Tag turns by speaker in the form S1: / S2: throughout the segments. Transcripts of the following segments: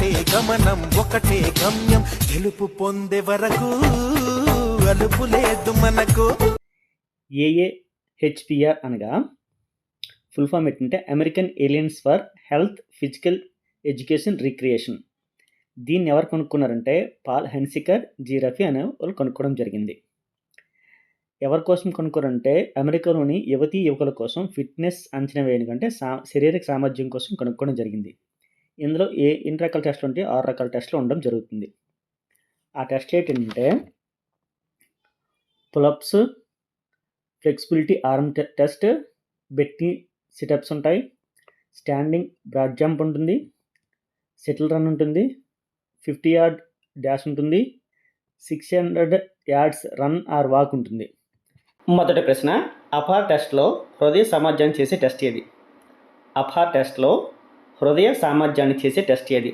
S1: ఒకటే గమనం ఒకటే గమ్యం గెలుపు పొందే వరకు అలుపు లేదు మనకు.
S2: ఏఏహెచ్పిఆర్ అనగా ఫుల్ ఫామ్ ఏంటంటే American aliens for health physical education recreation. దీన్ని ఎవరు కనుక్కున్నారంటే పాల్ హెన్సికర్, జీ రఫీ అనే వాళ్ళు కనుక్కోవడం జరిగింది. ఎవరి కోసం కనుక్కోరంటే అమెరికాలోని యువతీ యువకుల కోసం ఫిట్నెస్ అంచనా వేయడానికంటే శారీరక సామర్థ్యం కోసం కనుక్కోవడం జరిగింది. ఇందులో ఎన్ని రకాల టెస్టులు ఉంటాయి? 6 రకాల టెస్టులు ఉండడం జరుగుతుంది. ఆ టెస్ట్లు ఏంటంటే పులప్స్, ఫ్లెక్సిబిలిటీ ఆర్మ్ టెస్ట్, బెట్టి సిటప్స్ ఉంటాయి, స్టాండింగ్ బ్రాడ్ జంప్ ఉంటుంది, షటిల్ రన్ ఉంటుంది, 50 యార్డ్ డాష్ ఉంటుంది, 600 యార్డ్స్ రన్ ఆర్ వాక్ ఉంటుంది. మొదటి ప్రశ్న, అపార్ టెస్ట్లో హృదయ సామర్థ్యాన్ని చేసే టెస్ట్ ఏది? అపార్ టెస్ట్లో హృదయ సామర్థ్యాన్ని చేసే టెస్ట్ ఏది?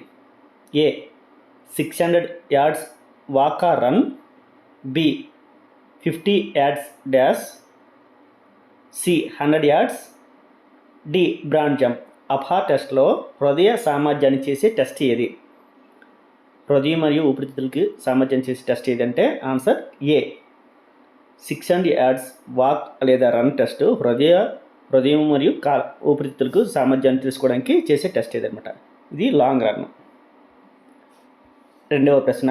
S2: A 600 yards walk or run, B 50 yards dash, C 100 yards, D broad jump. APAAR టెస్ట్లో హృదయ సామర్థ్యాన్ని చేసే టెస్ట్ ఏది? హృదయం మరియు ఊపిరితిత్తులకి సామర్థ్యం చేసే టెస్ట్ ఏదంటే ఆన్సర్ ఏ 600 యార్డ్స్ వాక్ లేదా రన్ టెస్ట్ హృదయం మరియు ఊపిరితిత్తులకు సామర్థ్యాన్ని తెలుసుకోవడానికి చేసే టెస్ట్ ఏదనమాట. ఇది లాంగ్ రన్. రెండవ ప్రశ్న,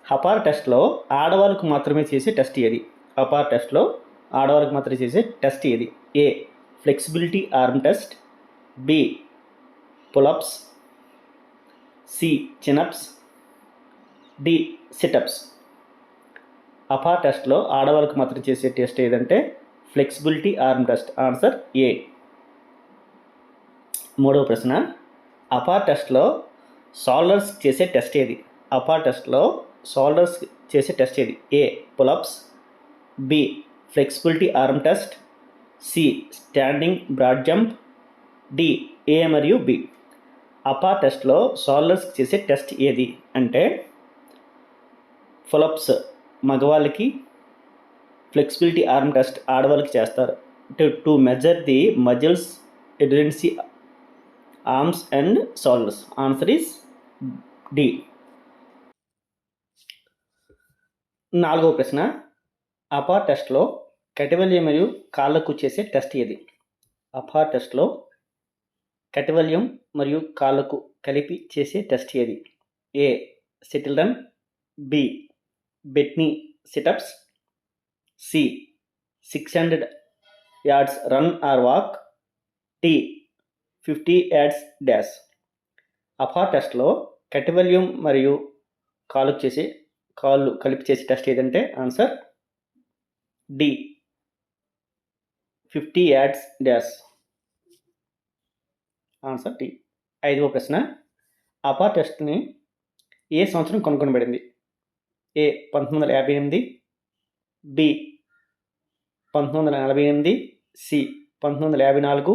S2: అపార్ టెస్ట్లో ఆడవాళ్ళకు మాత్రమే చేసే టెస్ట్ ఏది? అపార్ టెస్ట్లో ఆడవాళ్ళకు మాత్రమే చేసే టెస్ట్ ఏది? A flexibility arm test, B pull ups, C chin ups, D sit ups. AAPHER టెస్ట్లో ఆడవాళ్ళకు మాత్రం చేసే టెస్ట్ ఏదంటే flexibility arm test. Answer A. మూడవ ప్రశ్న, అపార్ టెస్ట్లో షోల్డర్స్ చేసే టెస్ట్ ఏది? అపార్ టెస్ట్లో షోల్డర్స్ చేసే టెస్ట్ ఏది? A pull ups, B flexibility arm test, C standing broad jump, D A మరియు బి. అపార్ టెస్ట్లో షోల్డర్స్ చేసే టెస్ట్ ఏది అంటే పులప్స్ మగవాళ్ళకి, ఫ్లెక్సిబిలిటీ ఆర్మ్ టెస్ట్ ఆడవాళ్ళకి చేస్తారు. To measure the muscles endurance arms and shoulders. Answer is D. నాలుగవ ప్రశ్న, అపార్ టెస్ట్లో కటివల్యం మరియు కాళ్ళకు చేసే టెస్ట్ ఏది? అపార్ టెస్ట్లో కటివల్యం మరియు కాళ్ళకు కలిపి చేసే టెస్ట్ ఏది? A shuttle run, B bent knee sit ups, C 600 yards run or walk, D 50 yards dash. AAPHER టెస్ట్లో కటివల్యం మరియు కాళ్ళు కలిపి చేసే టెస్ట్ ఏదంటే answer D 50 yards dash. Answer D. ఐదవ ప్రశ్న, అపార్ టెస్ట్ని ఏ సంవత్సరం కనుగొనబడింది? A 1958, B 1948, C 1954,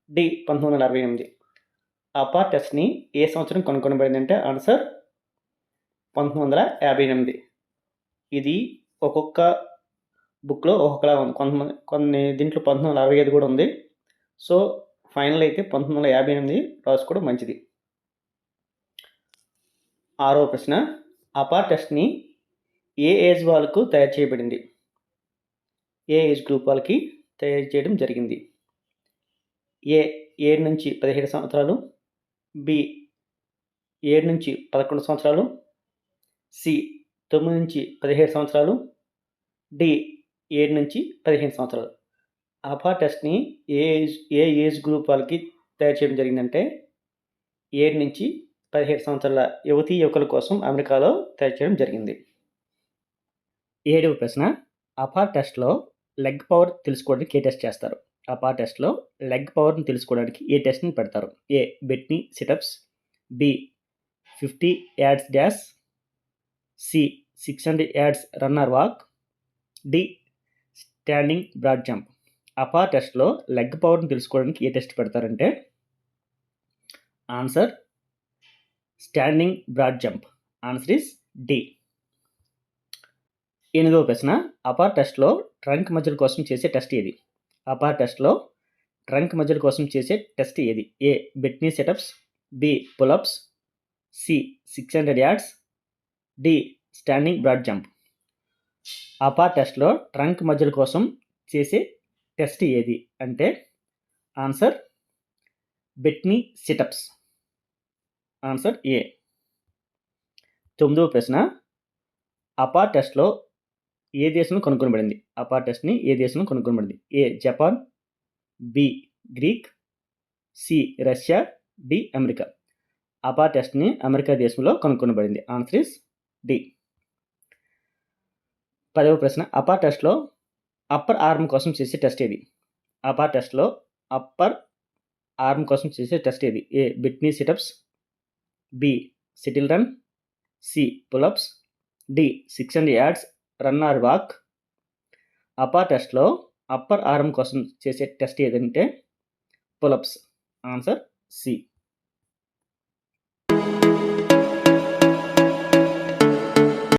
S2: D 1968. AAPHER టెస్ట్ని ఏ సంవత్సరం కనుగొనబడింది అంటే ఆన్సర్ 1958. ఇది ఒక్కొక్క బుక్లో ఒక్కొక్కలా ఉంది. కొన్ని దీంట్లో 1965 కూడా ఉంది. సో ఫైనల్ అయితే 1958 రాసుకోవడం మంచిది. ఆరవ ప్రశ్న, అపార్ టెస్ట్ని ఏ ఏజ్ వాళ్ళకు తయారు చేయబడింది? ఏ ఏజ్ గ్రూప్ వాళ్ళకి తయారు చేయడం జరిగింది? ఏ 7 నుంచి 17 సంవత్సరాలు, బి 7 నుంచి 11 సంవత్సరాలు, సి 9 నుంచి 17 సంవత్సరాలు, డి 7 నుంచి 15 సంవత్సరాలు. అపార్ టెస్ట్ని ఏ ఏజ్ గ్రూప్ వాళ్ళకి తయారు చేయడం జరిగిందంటే 7 నుంచి 17 సంవత్సరాల యువతీ యువకుల కోసం అమెరికాలో తయారు చేయడం జరిగింది. ఏడవ ప్రశ్న, అపార్ టెస్ట్లో లెగ్ పవర్ తెలుసుకోవడానికి ఏ టెస్ట్ చేస్తారు? అపార్ టెస్ట్లో లెగ్ పవర్ని తెలుసుకోవడానికి ఏ టెస్ట్ని పెడతారు? A bent knee sit ups, B 50 yards dash, C 600 yards run or walk, D standing broad jump. APAAR టెస్ట్లో లెగ్ పవర్ని తెలుసుకోవడానికి ఏ టెస్ట్ పెడతారంటే answer standing broad jump. Answer is D. ఎనిమిదవ ప్రశ్న, అపార్ టెస్ట్లో ట్రంక్ మజిల్ కోసం చేసే టెస్ట్ ఏది? అపార్ టెస్ట్లో ట్రంక్ మజిల్ కోసం చేసే టెస్ట్ ఏది? A bent knee sit ups, B pull ups, C 600 yards, D standing broad jump. అపా టెస్ట్లో ట్రంక్ మజిల్ కోసం చేసే టెస్ట్ ఏది అంటే answer bent knee sit ups. Answer A. 9వ ప్రశ్న, అపా టెస్ట్లో ఏ దేశం కనుగొనబడింది? అపా టెస్ట్ని ఏ దేశం కనుగొనబడింది? A Japan, B Greek, C Russia, D America. అపా టెస్ట్ని అమెరికా దేశంలో కనుగొనబడింది. Answer is D. 10వ ప్రశ్న, అపా టెస్ట్లో అప్పర్ ఆర్మ్ కోసం చేసే టెస్ట్ ఏది? అపా టెస్ట్లో అప్పర్ ఆర్మ్ కోసం చేసే టెస్ట్ ఏది? A bent knee sit ups, B shuttle run, C pull ups, D 600 yards run or walk. అపా టెస్ట్లో అప్పర్ ఆర్మ్ కోసం చేసే టెస్ట్ ఏదంటే పులప్స్. Answer C.